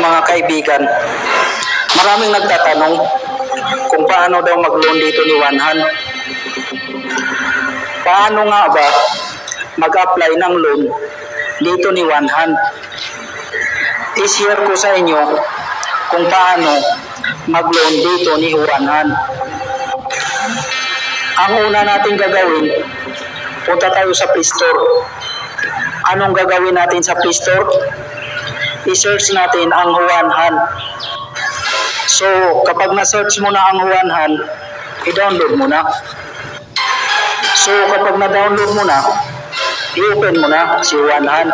mga kaibigan, maraming nagtatanong kung paano daw mag-loan dito ni Juanhan. Paano nga ba mag-apply ng loan dito ni Juanhan? I-share ko sa inyo kung paano mag-loan dito ni Juanhan. Ang una natin gagawin, punta tayo sa Play Store. Anong gagawin natin sa Play Store? I-search natin ang Juanhan. So, kapag na-search mo na ang Juanhan, i-download mo na. So, kapag na-download mo na, i-open mo na si Juanhan.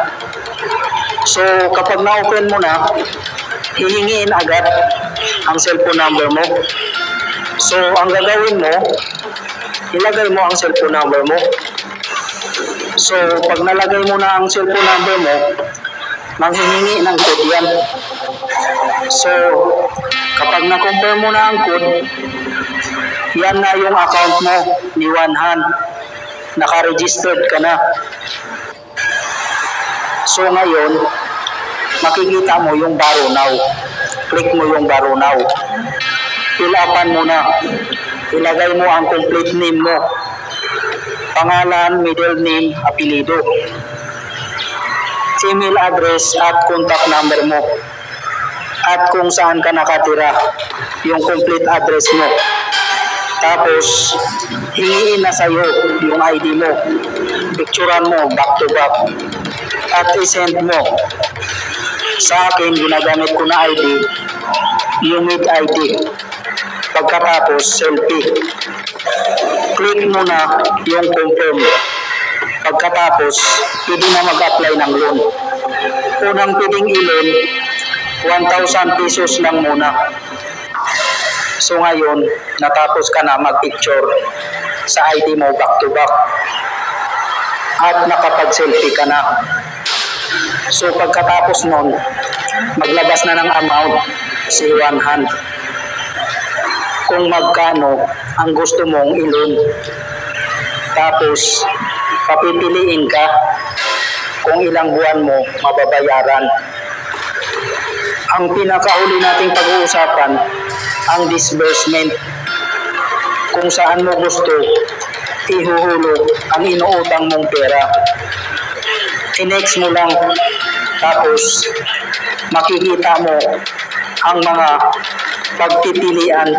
So, kapag na-open mo na, hihingiin agad ang cellphone number mo. So, ang gagawin mo, ilagay mo ang cellphone number mo. So, pag nalagay mo na ang cellphone number mo, manghihingi ng code yan. So, kapag na-confirm mo na ang code, yan na yung account mo ni Juanhan. Naka-registered ka na. So, ngayon, makikita mo yung borrow now. Click mo yung borrow now. Fill upan mo na. Ilagay mo ang complete name mo. Pangalan, middle name, apelido. Email address at contact number mo. At kung saan ka nakatira, yung complete address mo. Tapos, hingiin na sa'yo yung ID mo. Picturean mo back to back. At isend mo. Sa akin, ginagamit ko na ID, yung with ID. Pagkatapos, selfie. Click mo na yung confirm. Pagkatapos, pwede na mag-apply ng loan. Unang pwedeng i-loan, 1,000 pesos lang muna. So ngayon, natapos ka na mag-picture sa ID mo back to back. At nakapag-selfie ka na. So pagkatapos nun, maglabas na ng amount si Juanhan. Kung magkano ang gusto mong i-loan. Tapos, papipiliin ka kung ilang buwan mo mababayaran. Ang pinakauli nating pag-uusapan, ang disbursement. Kung saan mo gusto ihuhulog ang inuutang mong pera. I-next mo lang. Tapos, makikita mo ang mga pagpipilian.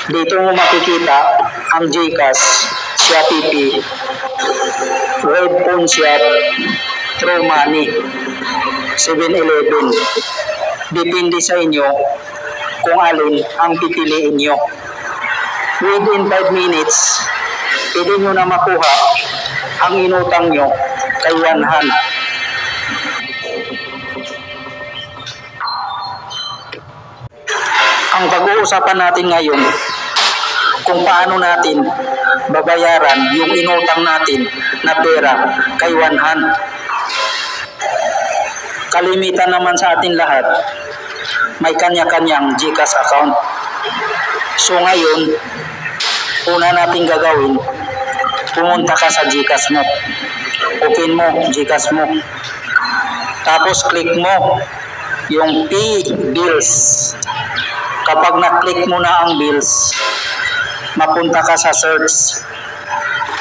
Dito mo makikita ang GCash, Shopee, Red Phone Shop, True Money, 7-Eleven. Depende sa inyo kung alin ang pipiliin nyo. Within 5 minutes, pwede nyo na makuha ang inutang nyo kay Juanhan. Ang pag-uusapan natin ngayon, kung paano natin babayaran yung inutang natin na pera kay Juanhan. Kalimitan naman sa atin lahat, may kanya-kanyang GCash account. So ngayon, una natin gagawin, pumunta ka sa GCash mo. Open mo GCash mo. Tapos click mo yung Pay Bills. Kapag na-click mo na ang bills, mapunta ka sa search.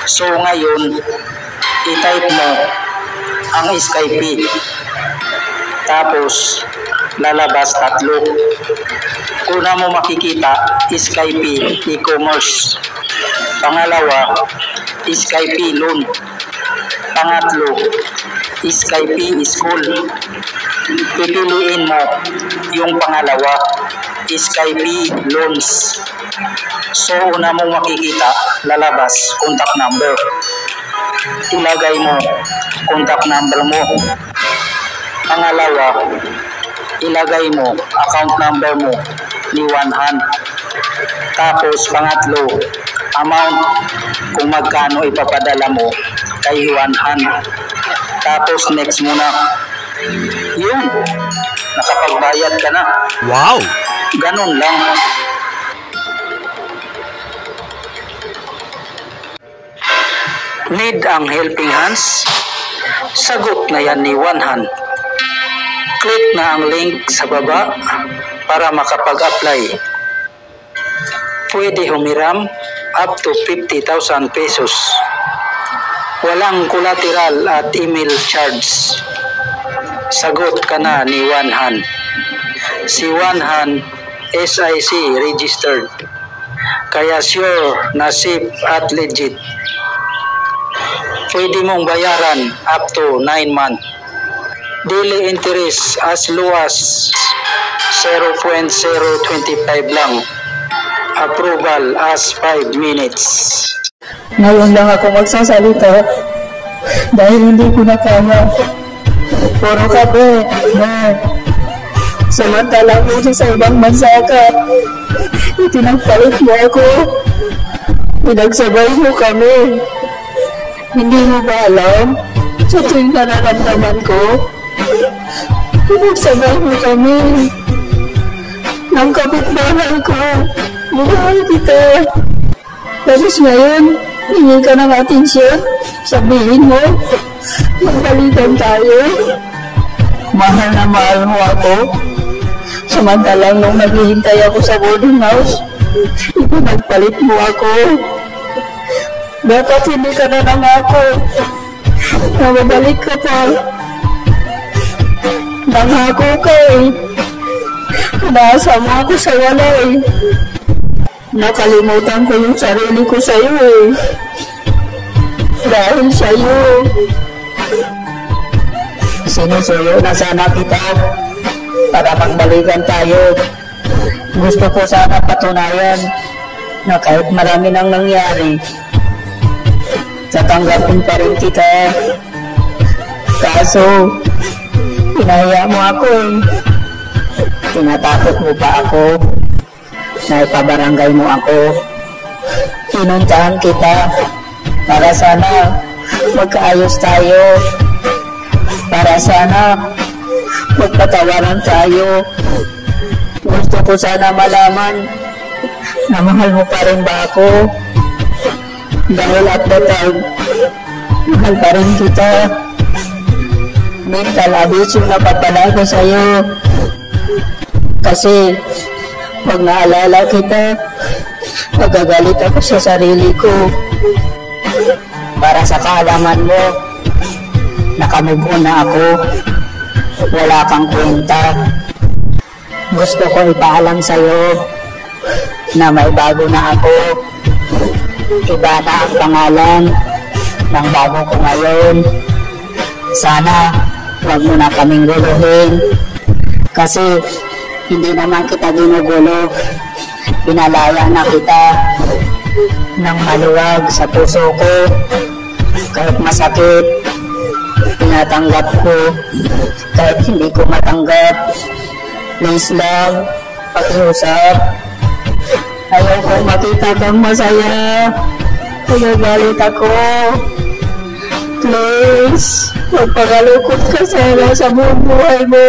So ngayon, i-type mo ang Skype. Tapos, lalabas 3. Una mo makikita, Skype e-commerce. Pangalawa, Skype loan. Pangatlo, Skype school. Pipiliin mo yung pangalawa, Skype loans. So, una mong makikita, lalabas, contact number. Ilagay mo, contact number mo. Pangalawa, ilagay mo, account number mo ni Juanhan. Tapos, pangatlo, amount kung magkano ipapadala mo kay Juanhan. Tapos, next mo na. Yun, nakapagbayad ka na. Wow! Ganun lang. Need ang helping hands? Sagot na yan ni Juanhan. Click na ang link sa baba para makapag-apply. Pwede humiram up to 50,000 pesos. Walang collateral at email charge. Sagot ka na ni Wanhan. Si Wanhan SIC registered. Kaya sure na safe at legit. Pwede mong bayaran up to 9 months. Daily interest as low as 0.025 lang. Approval as 5 minutes. Ngayon lang ako magsasalita dahil hindi ko na kaya. Puro kape na samantalang mo sa ibang bansa ka. Itinagpalit mo ako. Pinagsabay mo kami. Hindi mo ba alam? Sa tuwing nararamdaman ko, pinagsabay mo kami. Ng kapitbahay ko. Mahal kita. Tapos ngayon, hingi ka ng atensyon. Sabihin mo, magbalikan tayo. Mahal na mahal mo ako. Samantalang nung naghihintay ako sa boarding house, ipinagpalit mo ako. Dapat hindi ka na nangako na mabalik ka pa. Nangako ka eh. Naasa mo ako sa wala eh. Nakalimutan ko yung sarili ko sa'yo eh. Dahil sa'yo. Sinusuyo na sana kita para magbalikan tayo. Gusto ko sana patunayan na kahit marami nang nangyari, tatanggapin pa rin kita. Kaso, pinahaya mo ako eh. Tinatakot mo pa ako. Naipabarangay mo ako. Pinuntahan kita para sana magkaayos tayo. Para sana magpatawaran tayo. Gusto ko sana malaman na mahal mo pa rin ba ako? Dahil at the time, mahal pa rin kita. Mental abuse yung napapala ko sa'yo. Kasi pag naalala kita, magagalit ako sa sarili ko. Para sa kaalaman mo, nakamove on na ako. Wala kang kwenta. Gusto ko ipaalam sa'yo na may bago na ako. Iba na ang pangalan ng bago ko ngayon. Sana huwag mo na kaming guluhin. Kasi hindi naman kita ginugulo. Pinalaya na kita ng maluwag sa puso ko. Kahit masakit, tinatanggap ko. Kahit hindi ko matanggap, please lang, pakiusap. Ayaw ko makita kang masaya. Nagagalit ako. Please, magpakalukot ka sana sa buong buhay mo.